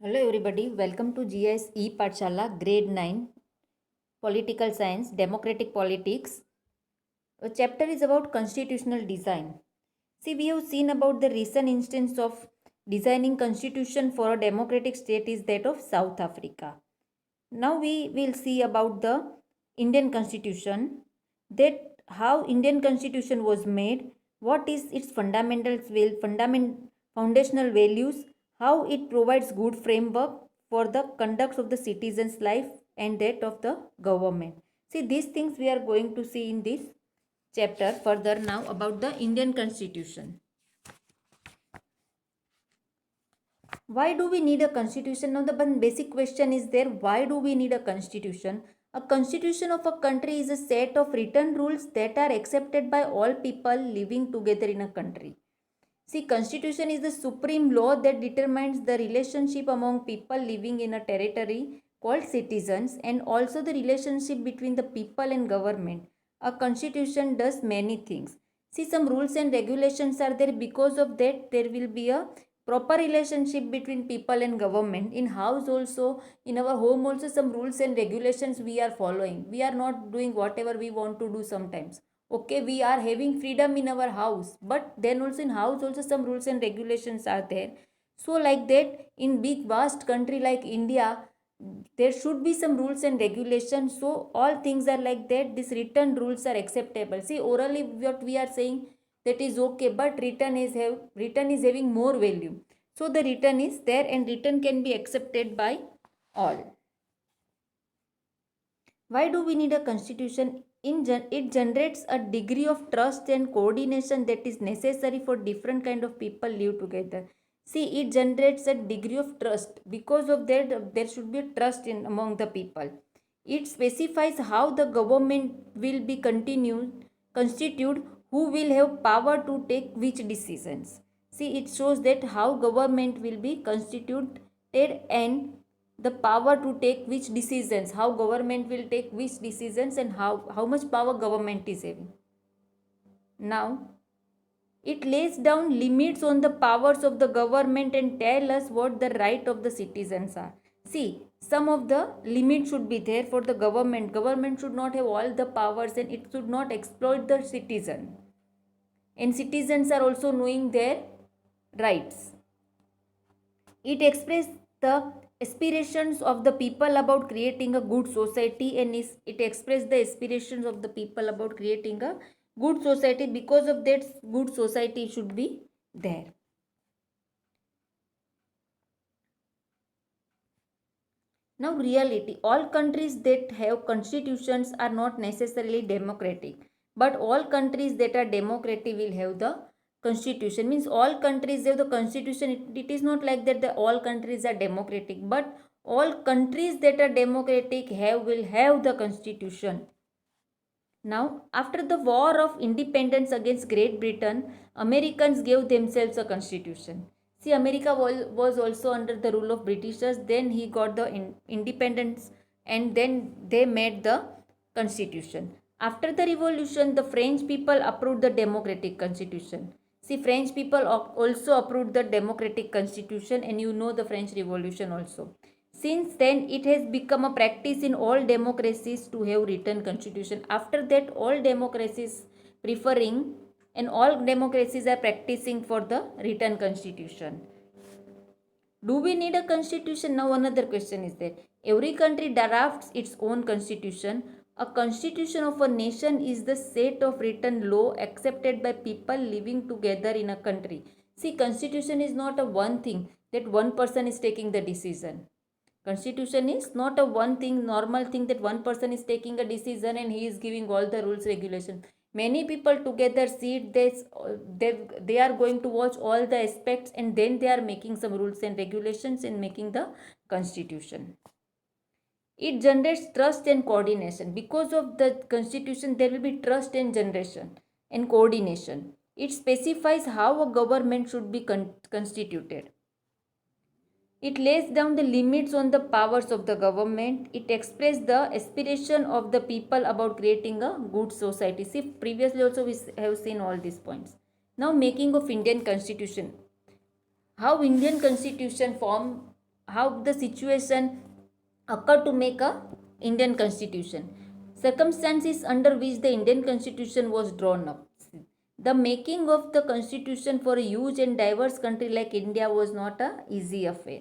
Hello everybody, welcome to GIS Pathshala Grade 9 Political Science Democratic Politics. A chapter is about constitutional design. See, we have seen about the recent instance of designing constitution for a democratic state is that of South Africa. Now we will see about the Indian constitution, that how Indian constitution was made, what is its foundational values, how it provides good framework for the conduct of the citizens' life and that of the government. See, these things we are going to see in this chapter further now about the Indian constitution. Why do we need a constitution? Now the basic question is there, why do we need a constitution? A constitution of a country is a set of written rules that are accepted by all people living together in a country. See, constitution is the supreme law that determines the relationship among people living in a territory called citizens, and also the relationship between the people and government. A constitution does many things. See, some rules and regulations are there, because of that there will be a proper relationship between people and government. In house also, in our home also, some rules and regulations we are following. We are not doing whatever we want to do sometimes. Okay, we are having freedom in our house, but then also in house also some rules and regulations are there. So like that, in big vast country like India, there should be some rules and regulations. So all things are like that, these written rules are acceptable. See, orally what we are saying, that is okay, but written is having more value. So the written is there, and written can be accepted by all. Why do we need a constitution? It generates a degree of trust and coordination that is necessary for different kind of people live together. See, it generates a degree of trust. Because of that, there should be trust in among the people. It specifies how the government will be constituted, who will have power to take which decisions. See, it shows that how government will be constituted and the power to take which decisions, how government will take which decisions, and how much power government is having. Now it lays down limits on the powers of the government and tell us what the right of the citizens are. See, some of the limits should be there for the government should not have all the powers, and it should not exploit the citizen, and citizens are also knowing their rights. It expresses the aspirations of the people about creating a good society, and it expresses the aspirations of the people about creating a good society. Because of that, good society should be there. Now, reality, all countries that have constitutions are not necessarily democratic, but all countries that are democratic will have the constitution. Means all countries have the constitution. It is not like that all countries are democratic, but all countries that are democratic will have the constitution. Now, after the war of independence against Great Britain, Americans gave themselves a constitution. See, America was also under the rule of Britishers. Then he got the independence, and then they made the constitution. After the revolution, the French people approved the democratic constitution. See, French people also approved the democratic constitution, and you know the French Revolution also. Since then, it has become a practice in all democracies to have written constitution. After that, all democracies preferring and all democracies are practicing for the written constitution. Do we need a constitution? Now another question is there. Every country drafts its own constitution. A constitution of a nation is the set of written law accepted by people living together in a country. See, constitution is not a one thing that one person is taking the decision. Constitution is not a one thing, normal thing that one person is taking a decision and he is giving all the rules, regulation. Many people together see this, they are going to watch all the aspects, and then they are making some rules and regulations and making the constitution. It generates trust and coordination. Because of the constitution, there will be trust and generation and coordination. It specifies how a government should be constituted. It lays down the limits on the powers of the government. It expresses the aspiration of the people about creating a good society. See, previously also we have seen all these points. Now, making of Indian constitution. How Indian constitution form how the situation occurred to make a Indian constitution. Circumstances under which the Indian constitution was drawn up. The making of the constitution for a huge and diverse country like India was not a easy affair.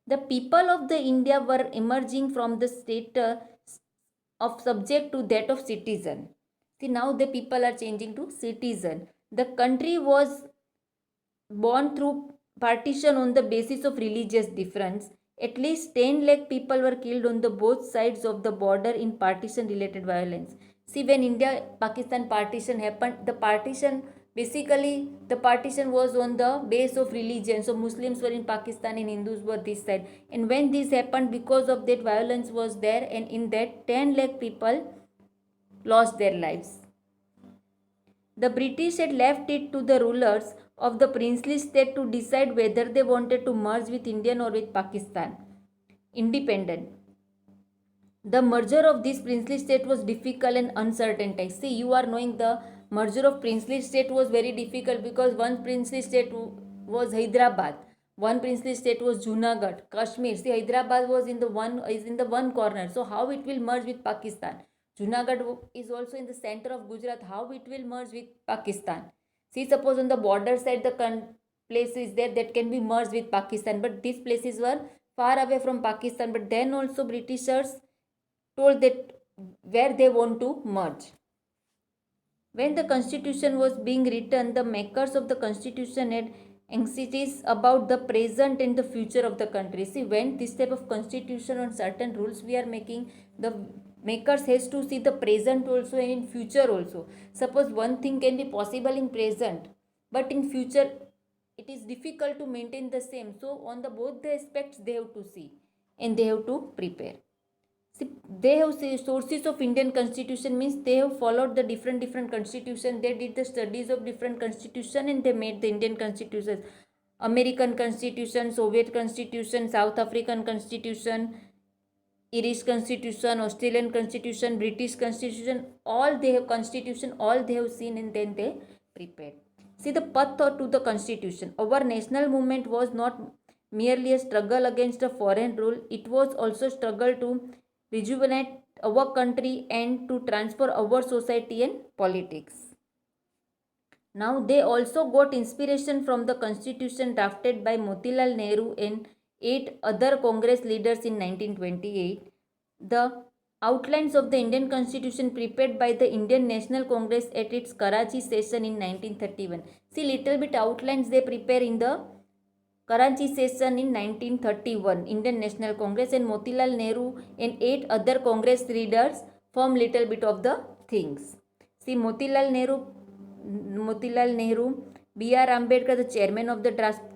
The people of the India were emerging from the state of subject to that of citizen. See, now the people are changing to citizen. The country was born through partition on the basis of religious difference. At least 10 lakh people were killed on the both sides of the border in partition related violence. See, when India Pakistan partition happened, the partition was on the base of religion. So Muslims were in Pakistan and Hindus were this side. And when this happened, because of that violence was there, and in that 10 lakh people lost their lives. The British had left it to the rulers of the princely state to decide whether they wanted to merge with India or with Pakistan. Independent. The merger of this princely state was difficult and uncertain. See, you are knowing the merger of princely state was very difficult because one princely state was Hyderabad, one princely state was Junagadh, Kashmir. See, Hyderabad was in the one corner. So how it will merge with Pakistan? Junagadh is also in the center of Gujarat. How it will merge with Pakistan? See, suppose on the border side the place is there that can be merged with Pakistan, but these places were far away from Pakistan. But then also Britishers told that where they want to merge. When the constitution was being written, the makers of the constitution had anxieties about the present and the future of the country. See, when this type of constitution on certain rules we are making, the makers has to see the present also and in future also. Suppose one thing can be possible in present, but in future it is difficult to maintain the same. So on the both the aspects they have to see and they have to prepare. See, they have sources of Indian constitution means they have followed the different constitution. They did the studies of different constitution and they made the Indian constitution. American constitution, Soviet constitution, South African constitution, Irish constitution, Australian constitution, British constitution, all they have seen and then they prepared. See, the path to the constitution. Our national movement was not merely a struggle against a foreign rule, it was also a struggle to rejuvenate our country and to transfer our society and politics. Now they also got inspiration from the constitution drafted by Motilal Nehru and 8 other Congress leaders in 1928. The outlines of the Indian constitution prepared by the Indian National Congress at its Karachi session in 1931. See, little bit outlines they prepare in the Karachi session in 1931, Indian National Congress, and Motilal Nehru and 8 other Congress leaders form little bit of the things. See, Motilal Nehru, B.R. Ambedkar, the chairman of the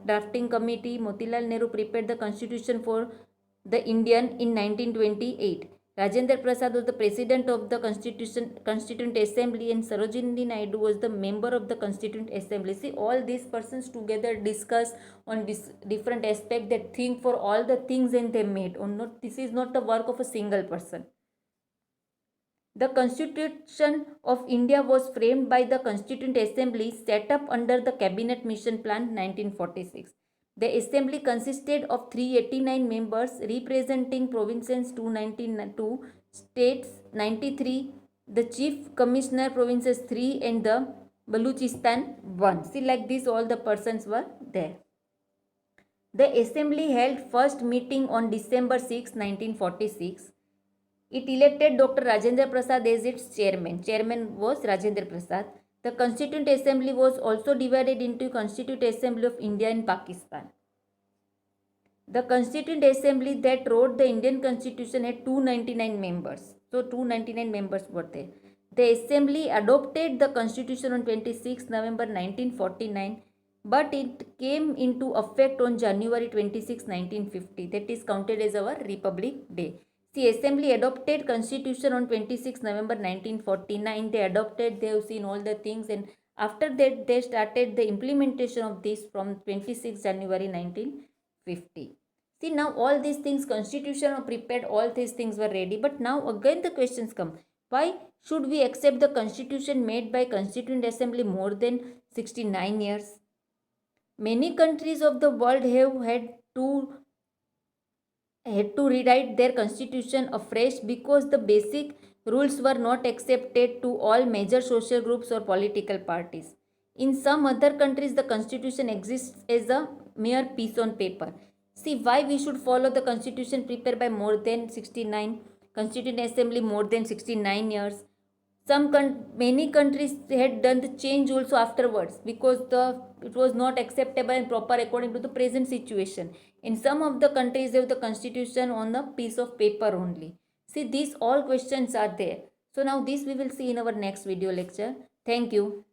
drafting committee. Motilal Nehru prepared the constitution for the Indian in 1928. Rajendra Prasad was the president of the Constituent Assembly and Sarojini Naidu was the member of the Constituent Assembly. See, all these persons together discuss on different aspects that think for all the things and they made. Or not, this is not the work of a single person. The Constitution of India was framed by the Constituent Assembly set up under the Cabinet Mission Plan 1946. The assembly consisted of 389 members representing provinces 292, states 93, the chief commissioner provinces 3 and the Baluchistan 1. See, like this all the persons were there. The assembly held first meeting on December 6, 1946. It elected Dr. Rajendra Prasad as its chairman. Chairman was Rajendra Prasad. The Constituent Assembly was also divided into Constituent Assembly of India and Pakistan. The Constituent Assembly that wrote the Indian Constitution had 299 members. So 299 members were there. The Assembly adopted the Constitution on 26 November 1949, but it came into effect on January 26, 1950. That is counted as our Republic Day. The Assembly adopted Constitution on 26 November 1949. They adopted, they have seen all the things, and after that they started the implementation of this from 26 January 1950. See, now all these things, Constitution are prepared, all these things were ready. But now again the questions come. Why should we accept the Constitution made by Constituent Assembly more than 69 years? Many countries of the world have had two had to rewrite their constitution afresh because the basic rules were not accepted to all major social groups or political parties. In some other countries, the constitution exists as a mere piece on paper. See why we should follow the constitution prepared by more than 69 Constituent Assembly more than 69 years. Many countries had done the change also afterwards because it was not acceptable and proper according to the present situation. In some of the countries they have the constitution on a piece of paper only. See, these all questions are there. So now this we will see in our next video lecture. Thank you.